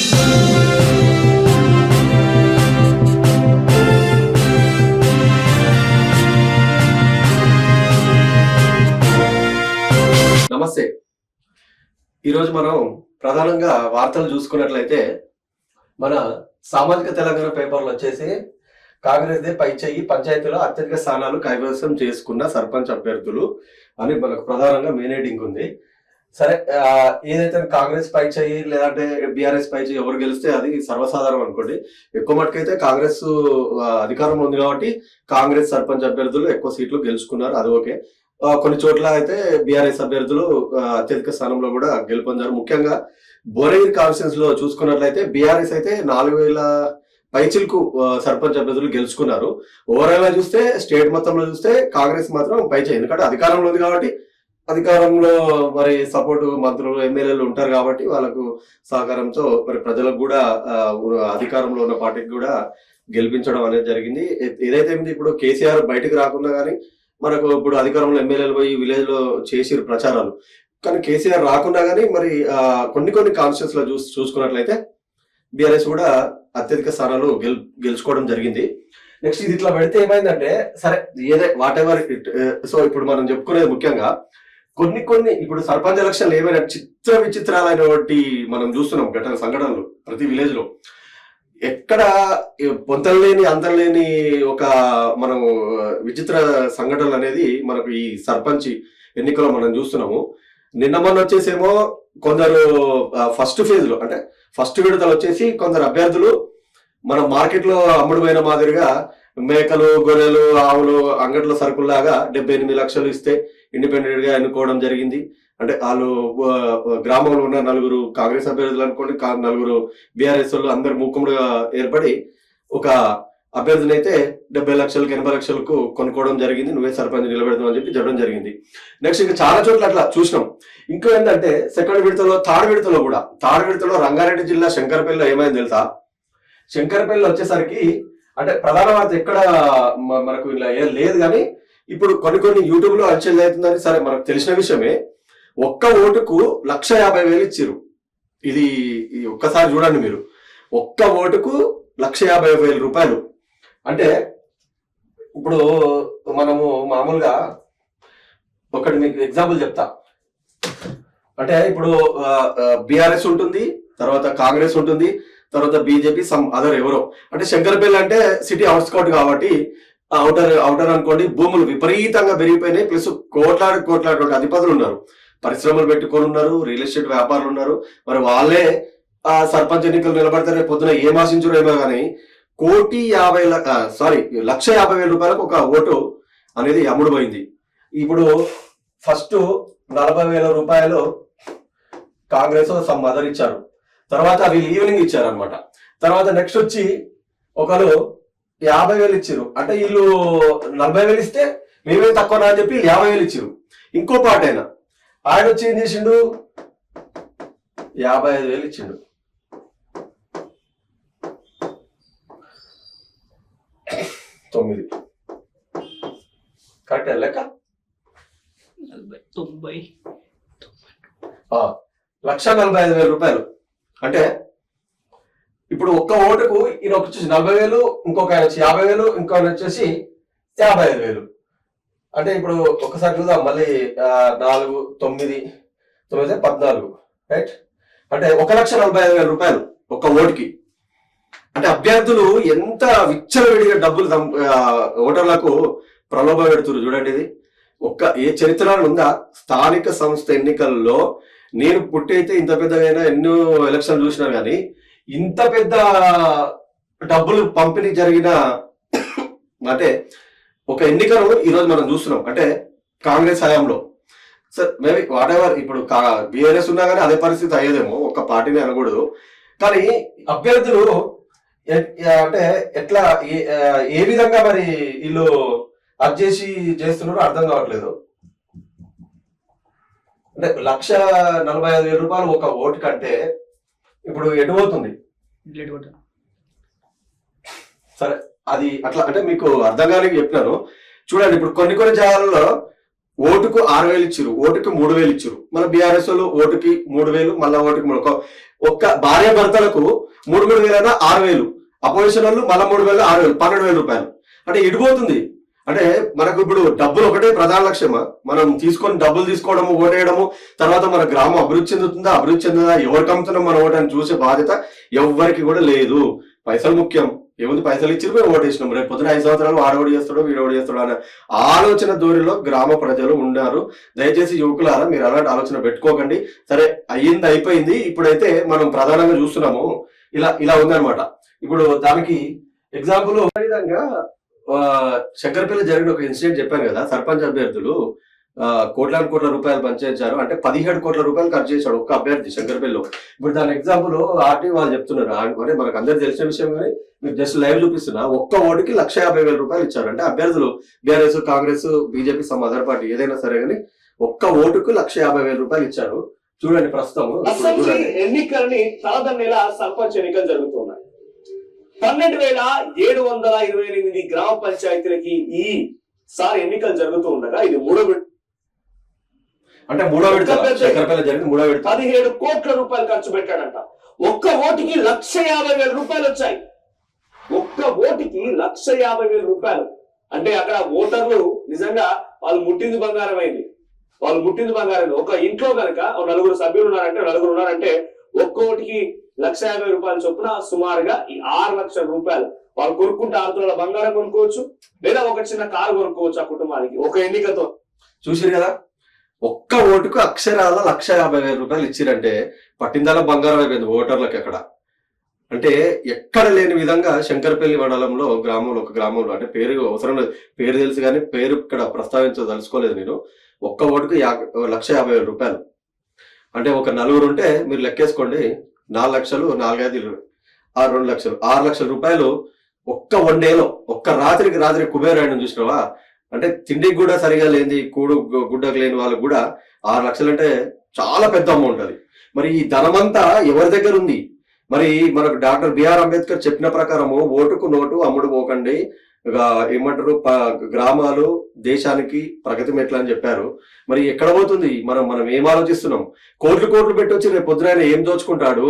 నమస్తే. ఈరోజు మనం ప్రధానంగా వార్తలు చూసుకున్నట్లయితే మన సామాజిక తెలంగాణ పేపర్లు వచ్చేసి కాంగ్రెస్ దే పై చెయ్యి, పంచాయతీలో అత్యధిక స్థానాలు కైవసం చేసుకున్న సర్పంచ్ అభ్యర్థులు అని మనకు ప్రధానంగా మెయిన్ హెడ్డింగ్ ఉంది. సరే, ఏదైతే కాంగ్రెస్ పై చెయ్యి లేదంటే బీఆర్ఎస్ పై చెయ్యి ఎవరు గెలిస్తే అది సర్వసాధారణం అనుకోండి. ఎక్కువ మటుకైతే కాంగ్రెస్ అధికారంలో ఉంది కాబట్టి కాంగ్రెస్ సర్పంచ్ అభ్యర్థులు ఎక్కువ సీట్లు గెలుచుకున్నారు, అది ఓకే. కొన్ని చోట్ల అయితే బీఆర్ఎస్ అభ్యర్థులు అత్యధిక స్థానంలో కూడా గెలుపొందారు. ముఖ్యంగా భువనగిరి కాన్స్టిట్యూన్స్ లో చూసుకున్నట్లయితే బీఆర్ఎస్ అయితే 4000 పైచిలకు సర్పంచ్ అభ్యర్థులు గెలుచుకున్నారు. ఓవరాల్ గా చూస్తే స్టేట్ మొత్తంలో చూస్తే కాంగ్రెస్ మాత్రం పైచే, ఎందుకంటే అధికారంలో ఉంది కాబట్టి అధికారంలో మరి సపోర్ట్ మంత్రులు ఎమ్మెల్యేలు ఉంటారు కాబట్టి వాళ్ళకు సహకారంతో మరి ప్రజలకు కూడా అధికారంలో ఉన్న పార్టీకి కూడా గెలిపించడం అనేది జరిగింది. ఏదైతే ఇప్పుడు కేసీఆర్ బయటకు రాకుండా కానీ మనకు ఇప్పుడు అధికారంలో ఎమ్మెల్యేలు పోయి విలేజ్ లో చేసిరు ప్రచారాలు, కానీ కేసీఆర్ రాకుండా కానీ మరి కొన్ని కాన్స్టిట్యూన్స్ లో చూసుకున్నట్లయితే బీఆర్ఎస్ కూడా అత్యధిక స్థానాలు గెలుచుకోవడం జరిగింది. నెక్స్ట్ ఇది ఇట్లా పెడితే ఏమైందంటే, సరే ఏదే వాట్ ఎవర్ ఇట్, సో ఇప్పుడు మనం చెప్పుకునేది ముఖ్యంగా కొన్ని ఇప్పుడు సర్పంచ్ ఎలక్షన్లు ఏమైనా విచిత్రాలైనటువంటి మనం చూస్తున్నాం ఘటన సంఘటనలు ప్రతి విలేజ్ లో. ఎక్కడ పొంతలేని అంతలేని ఒక మనం విచిత్ర సంఘటనలు అనేది మనకు ఈ సర్పంచ్ ఎన్నికలో మనం చూస్తున్నాము. నిన్న మొన్న వచ్చేసేమో కొందరు ఫస్ట్ ఫేజ్ లో అంటే ఫస్ట్ విడతలు వచ్చేసి కొందరు అభ్యర్థులు మన మార్కెట్ లో అమ్ముడుపోయిన మాదిరిగా మేకలు, గొర్రెలు, ఆవులు అంగట్లో సరుకుల్లాగా 78 లక్షలు ఇస్తే ఇండిపెండెంట్ గా ఎన్నుకోవడం జరిగింది. అంటే వాళ్ళు గ్రామంలో ఉన్న 4 కాంగ్రెస్ అభ్యర్థులు అనుకోండి, 4 బీఆర్ఎస్ వాళ్ళు అందరు మూకుముడుగా ఏర్పడి ఒక అభ్యర్థిని అయితే 70 లక్షలకు 80 లక్షలకు కొనుక్కోవడం జరిగింది. నువ్వే సర్పంచ్ నిలబెడతావు అని చెప్పి చెప్పడం జరిగింది. నెక్స్ట్ ఇంకా చాలా చోట్ల అట్లా చూసినాం. ఇంకో ఏంటంటే సెకండ్ విడతలో థర్డ్ విడతలో రంగారెడ్డి జిల్లా శంకరపల్లిలో ఏమైంది తెలుసా? శంకరపల్లిలో వచ్చేసరికి అంటే ప్రధాన వార్త ఎక్కడ మనకు ఇలా ఏం లేదు, కానీ ఇప్పుడు కొన్ని యూట్యూబ్ లో అలచల్ అవుతుందని సరే మనకు తెలిసిన విషయమే. ఒక్క ఓటుకు 1,50,000 ఇచ్చిరు. ఇది ఒక్కసారి చూడండి మీరు, ఒక్క ఓటుకు 1,50,000 రూపాయలు. అంటే ఇప్పుడు మనము మామూలుగా ఒకటి మీకు ఎగ్జాంపుల్ చెప్తా. అంటే ఇప్పుడు బీఆర్ఎస్ ఉంటుంది, తర్వాత కాంగ్రెస్ ఉంటుంది, తర్వాత బీజేపీ, సమ్ అదర్ ఎవరో. అంటే శంకరపల్లి అంటే సిటీ అవుట్స్కౌట్ కాబట్టి అవుటర్ అనుకోండి, భూములు విపరీతంగా పెరిగిపోయినాయి. ప్లస్ కోట్లాడు అధిపతులు ఉన్నారు, పరిశ్రమలు పెట్టుకొని ఉన్నారు, రియల్ ఎస్టేట్ వ్యాపారులు ఉన్నారు. మరి వాళ్ళే సర్పంచ్ ఎన్నికలు నిలబడతారే పొద్దున ఏం ఆశించరు ఏమో కానీ 1,50,000 రూపాయలకు ఒక ఓటు అనేది అమ్ముడుపోయింది. ఇప్పుడు ఫస్ట్ 40,000 రూపాయలు కాంగ్రెస్ సమ్ మదర్ ఇచ్చారు, తర్వాత వీళ్ళు ఈవినింగ్ ఇచ్చారు అనమాట. తర్వాత నెక్స్ట్ వచ్చి ఒకరు 50,000 ఇచ్చారు. అంటే వీళ్ళు 40,000 ఇస్తే మేమే తక్కువ అని చెప్పి 50,000 ఇచ్చారు. ఇంకో పాట ఆయన వచ్చి ఏం చేసిండు, 55,000 ఇచ్చిండు. తొమ్మిది కరెక్ట్ లెక్క 1,45,000 రూపాయలు. అంటే ఇప్పుడు ఒక్క ఓటుకు ఈయన వచ్చేసి 40,000, ఇంకొక ఆయన వచ్చి 50,000, ఇంకో ఆయన వచ్చేసి 55,000. అంటే ఇప్పుడు ఒకసారి చూద్దాం మళ్ళీ 4, 9, 14 రైట్. అంటే 1,45,000 రూపాయలు ఒక్క ఓటుకి. అంటే అభ్యర్థులు ఎంత విచ్చలవిడిగా డబ్బులు ఓటర్లకు ప్రలోభ పెడుతున్నారు చూడండి. ఇది ఏ చరిత్రలో ఉందా? స్థానిక సంస్థ ఎన్నికల్లో నేను పుట్టయితే ఇంత పెద్దగా ఎన్నో ఎలక్షన్ చూసినా కానీ ఇంత పెద్ద డబ్బులు పంపిణీ జరిగిన అంటే ఒక ఎన్నికను ఈరోజు మనం చూస్తున్నాం. అంటే కాంగ్రెస్ హయాంలో సార్ మేబీ వాట్ ఎవర్ ఇప్పుడు బీఆర్ఎస్ ఉన్నా కానీ అదే పరిస్థితి అయ్యేదేమో, ఒక పార్టీని అనకూడదు. కానీ అభ్యర్థులు అంటే ఎట్లా ఏ విధంగా మరి వీళ్ళు అది చేస్తున్నారో అర్థం కావట్లేదు. అంటే 1,45,000 రూపాయలు ఒక ఓటు కంటే ఇప్పుడు ఎటు పోతుంది? సరే అది అట్లా అంటే మీకు అర్థం కాని చెప్పినాను చూడండి. ఇప్పుడు కొన్ని జాగాలలో ఓటుకు 6,000 ఇచ్చిరు, ఓటుకు 3,000 ఇచ్చిరు. మన బీఆర్ఎస్ వాళ్ళు ఓటుకి 3,000, మళ్ళీ ఓటుకి ఒక్క భార్య భర్తలకు 3,000 అయినా 6,000, అపోజిషన్ వాళ్ళు మళ్ళీ 3,000, 6,000, 12,000 రూపాయలు. అంటే ఇడిపోతుంది. అంటే మనకు ఇప్పుడు డబ్బులు ఒకటే ప్రధాన లక్ష్యమా? మనం డబ్బులు తీసుకోవడము, ఓటేయడము, తర్వాత మన గ్రామం అభివృద్ధి చెందుతుందా, అభివృద్ధి చెందుతుందా, ఎవరికి అమ్ముతున్నాం మన ఓటని చూసే బాధ్యత ఎవ్వరికి కూడా లేదు. పైసలు ముఖ్యం. ఏముంది, పైసలు ఇచ్చి మేము ఓటేసినాం, రేపు పొద్దున 5 సంవత్సరాలు వాడోడి చేస్తాడో వీడోడి చేస్తాడో అనే ఆలోచన ధోరణిలో గ్రామ ప్రజలు ఉన్నారు. దయచేసి యువకులారా మీరు అలాంటి ఆలోచన పెట్టుకోకండి. సరే, అయిపోయింది. ఇప్పుడైతే మనం ప్రధానంగా చూస్తున్నాము, ఇలా ఉందన్నమాట. ఇప్పుడు దానికి ఎగ్జాంపుల్ విధంగా శంకరపల్లి జరిగిన ఒక ఇన్సిడెంట్ చెప్పాను కదా. సర్పంచ్ అభ్యర్థులు కోట్ల రూపాయలు పంచారు, అంటే 17 కోట్ల రూపాయలు ఖర్చు చేశాడు ఒక్క అభ్యర్థి శంకరపల్లిలో. ఇప్పుడు దాని ఎగ్జాంపుల్ ఆర్టీ వాళ్ళు చెప్తున్నారు, అంటే మనకు అందరికి తెలిసిన విషయం, కానీ మీకు జస్ట్ లైవ్ చూపిస్తున్నా. ఒక్క ఓటుకి 1,50,000 రూపాయలు ఇచ్చారు. అంటే అభ్యర్థులు BRS, Congress, BJP, some other party ఏదైనా సరే కానీ ఒక్క ఓటుకు 1,50,000 రూపాయలు ఇచ్చారు. చూడండి, ప్రస్తుతం ఎన్నికలని తలదన్నేలా సర్పంచ్ ఎన్నికలు జరుగుతున్నాయి. 12,728 గ్రామ పంచాయతీలకి ఈ సారి ఎన్నికలు జరుగుతూ ఉండగా ఇది మూడో విడత. 17 కోట్ల రూపాయలు ఖర్చు పెట్టాడంట. ఒక్క ఓటుకి 1,50,000 రూపాయలు వచ్చాయి. ఒక్క ఓటుకి 1,50,000 రూపాయలు అంటే అక్కడ ఓటర్లు నిజంగా వాళ్ళు ముట్టింది బంగారం అయింది. ఒక ఇంట్లో కనుక 4 సభ్యులు ఉన్నారంటే ఒక్క ఓటుకి 1,50,000 రూపాయల చొప్పున సుమారుగా ఈ 6 లక్షల రూపాయలు వాళ్ళు కొనుక్కుంటే 6 తులాల బంగారం కొనుక్కోవచ్చు, లేదా ఒక చిన్న కారు కొనుక్కోవచ్చు ఆ కుటుంబానికి ఒక ఎన్నికతో. చూసిరు కదా, ఒక్క ఓటుకు అక్షరాల 1,50,000 రూపాయలు ఇచ్చిరంటే పట్టిందల బంగారం అయిపోయింది ఓటర్లకు. ఎక్కడ అంటే ఎక్కడ లేని విధంగా శంకరపల్లి మండలంలో ఒక గ్రామంలో అంటే పేరు అవసరం లేదు, పేరు తెలుసు కానీ పేరు ఇక్కడ ప్రస్తావించదలుచుకోలేదు నేను. ఒక్క ఓటుకు 1,50,000 రూపాయలు అంటే ఒక 4 ఉంటే మీరు లెక్కేసుకోండి, 4 లక్షలు, 4, 5, 2 లక్షలు, 6 లక్షల రూపాయలు ఒక్క వన్ డేలో, ఒక్క రాత్రి కుబేరాయణం చూసినావా? అంటే తిండికి కూడా సరిగా లేని, గుడ్డకు లేని వాళ్ళకు కూడా 6 లక్షలు అంటే చాలా పెద్ద అమౌంట్ అది. మరి ఈ ధనమంతా ఎవరి దగ్గర ఉంది? మరి మనకు డాక్టర్ బిఆర్ అంబేద్కర్ చెప్పిన ప్రకారము ఓటుకు నోటు అమ్ముడు పోకండి, ఏమంటారు, గ్రామాలు దేశానికి ప్రగతి మెట్లు అని చెప్పారు. మరి ఎక్కడ పోతుంది? మనం ఏం ఆలోచిస్తున్నాం? కోట్లు పెట్టి వచ్చి రేపు పొద్దున ఏం దోచుకుంటాడు,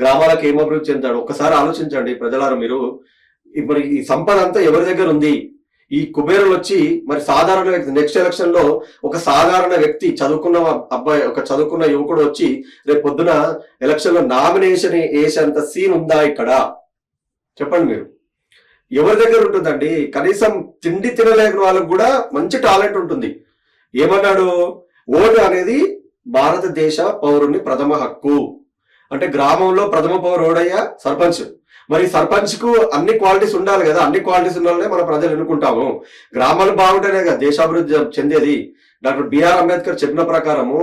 గ్రామాలకు ఏం అభివృద్ధి చెందాడు? ఒక్కసారి ఆలోచించండి ప్రజలారా మీరు. మరి ఈ సంపద అంతా ఎవరి దగ్గర ఉంది? ఈ కుబేరులు వచ్చి మరి సాధారణ వ్యక్తి, నెక్స్ట్ ఎలక్షన్ లో ఒక సాధారణ వ్యక్తి, చదువుకున్న అబ్బాయి, ఒక చదువుకున్న యువకుడు వచ్చి రేపు పొద్దున ఎలక్షన్ లో నామినేషన్ వేసేంత సీన్ ఉందా ఇక్కడ? చెప్పండి మీరు. ఎవరి దగ్గర ఉంటుందండి? కనీసం తిండి తినలేని వాళ్ళకు కూడా మంచి టాలెంట్ ఉంటుంది. ఏమన్నాడు? ఓటు అనేది భారతదేశ పౌరుని ప్రథమ హక్కు. అంటే గ్రామంలో ప్రథమ పౌరు ఓడయ్యా సర్పంచ్. మరి సర్పంచ్ కు అన్ని క్వాలిటీస్ ఉండాలి కదా. అన్ని క్వాలిటీస్ ఉండాలనే మన ప్రజలు ఎన్నుకుంటాము. గ్రామాలు బాగుంటేనే కదా దేశాభివృద్ధి చెందేది. డాక్టర్ బిఆర్ అంబేద్కర్ చెప్పిన ప్రకారము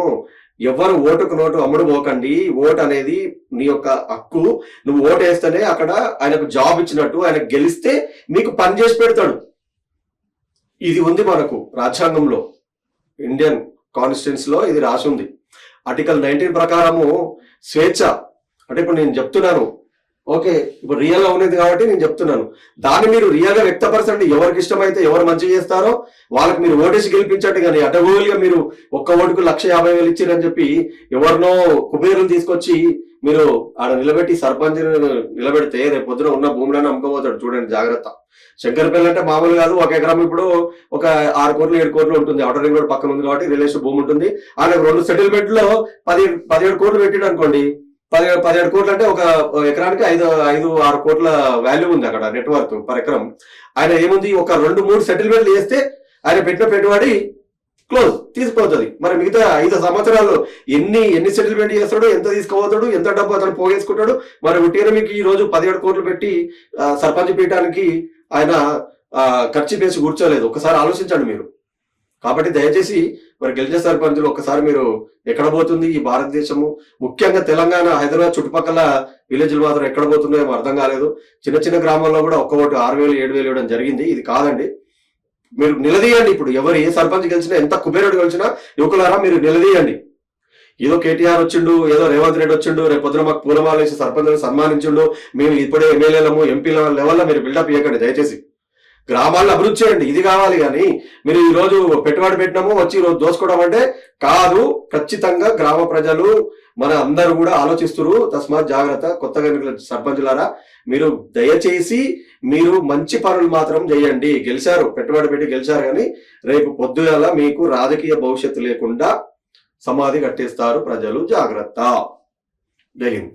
ఎవరు ఓటుకు నోటు అమ్ముడు పోకండి. ఓటు అనేది నీ యొక్క హక్కు. నువ్వు ఓటు వేస్తేనే అక్కడ ఆయనకు జాబ్ ఇచ్చినట్టు, ఆయన గెలిస్తే మీకు పని చేసి పెడతాడు. ఇది ఉంది మనకు రాజ్యాంగంలో, ఇండియన్ కాన్స్టిట్యూషన్ లో ఇది రాసి ఉంది. ఆర్టికల్ 19 ప్రకారము స్వేచ్ఛ. అంటే ఇప్పుడు నేను చెప్తున్నాను, ఓకే, ఇప్పుడు రియల్ గా ఉన్నది కాబట్టి నేను చెప్తున్నాను. దాన్ని మీరు రియల్ గా వ్యక్తపరచండి. ఎవరికి ఇష్టమైతే, ఎవరు మంచి చేస్తారో వాళ్ళకి మీరు ఓటేసి గెలిపించండి. కానీ అడ్డగోలుగా మీరు ఒక్క ఓటుకు 1,50,000 ఇచ్చిరని చెప్పి ఎవరినో కుబేరుని తీసుకొచ్చి మీరు ఆడ నిలబెట్టి సర్పంచ్ నిలబెడితే రేపు పొద్దున ఉన్న భూములను అమ్ముకోబోతాడు. చూడండి జాగ్రత్త. శంకరపల్లి అంటే మామూలు కాదు. ఒక ఎకరం ఇప్పుడు ఒక 6 కోట్లు 7 కోట్లు ఉంటుంది. అవుటర్ రింగ్ రోడ్ పక్కన ఉంది కాబట్టి రిలేషన్ భూమి ఉంటుంది. ఆయన 2 సెటిల్మెంట్ లో 17 కోట్లు పెట్టాడు అనుకోండి. 17 కోట్లు అంటే ఒక ఎకరానికి 5-6 కోట్ల వాల్యూ ఉంది అక్కడ, నెట్వర్క్ పర్ ఎకరం. ఆయన ఏముంది, ఒక 2-3 సెటిల్మెంట్లు చేస్తే ఆయన పెట్టిన పెట్టుబడి క్లోజ్ తీసుకుపోతుంది. మరి మిగతా 5 సంవత్సరాలు ఎన్ని సెటిల్మెంట్ చేస్తాడు, ఎంత తీసుకుపోతాడు, ఎంత డబ్బు అతను పోగేసుకుంటాడు. మరి ఉట్టిగా మీకు ఈ రోజు 17 కోట్లు పెట్టి సర్పంచ్ పీఠానికి ఆయన ఖర్చు పేసి కూర్చోలేదు. ఒకసారి ఆలోచించండి మీరు. కాబట్టి దయచేసి మరి గెలిచే సర్పంచులు ఒక్కసారి మీరు ఎక్కడ పోతుంది ఈ భారతదేశము, ముఖ్యంగా తెలంగాణ, హైదరాబాద్ చుట్టుపక్కల విలేజ్లు మాత్రం ఎక్కడ పోతుందో ఏమో అర్థం కాలేదు. చిన్న గ్రామాల్లో కూడా ఒక్క ఓటు 6,000-7,000 ఇవ్వడం జరిగింది. ఇది కాదండి. మీరు నిలదీయండి. ఇప్పుడు ఎవరు ఏ సర్పంచ్ గెలిచినా, ఎంత కుబేరుడు గెలిచినా యువకులారా మీరు నిలదీయండి. ఏదో కేటీఆర్ వచ్చిండు, ఏదో రేవంత్ రెడ్డి వచ్చిండు, రేపు పొద్దున మాకు పూలమాల వేసి సర్పంచ్లను సన్మానించిండు, మేము ఇప్పుడే ఎమ్మెల్యేలము ఎంపీల లెవెల్లో మీరు బిల్డప్ చేయకండి దయచేసి. గ్రామాలను అభివృద్ధి చేయండి, ఇది కావాలి. కానీ మీరు ఈ రోజు పెట్టుబడి పెట్టినాము వచ్చి ఈ రోజు దోచుకోవడం అంటే కాదు. ఖచ్చితంగా గ్రామ ప్రజలు మన అందరూ కూడా ఆలోచిస్తున్నారు. తస్మాత్ జాగ్రత్త. కొత్తగా ఎన్నికల సర్పంచులారా, మీరు దయచేసి మీరు మంచి పనులు మాత్రం చేయండి. గెలిచారు, పెట్టుబడి పెట్టి గెలిచారు, కానీ రేపు పొద్దుగాల మీకు రాజకీయ భవిష్యత్తు లేకుండా సమాధి కట్టేస్తారు ప్రజలు. జాగ్రత్త. జై హింద్.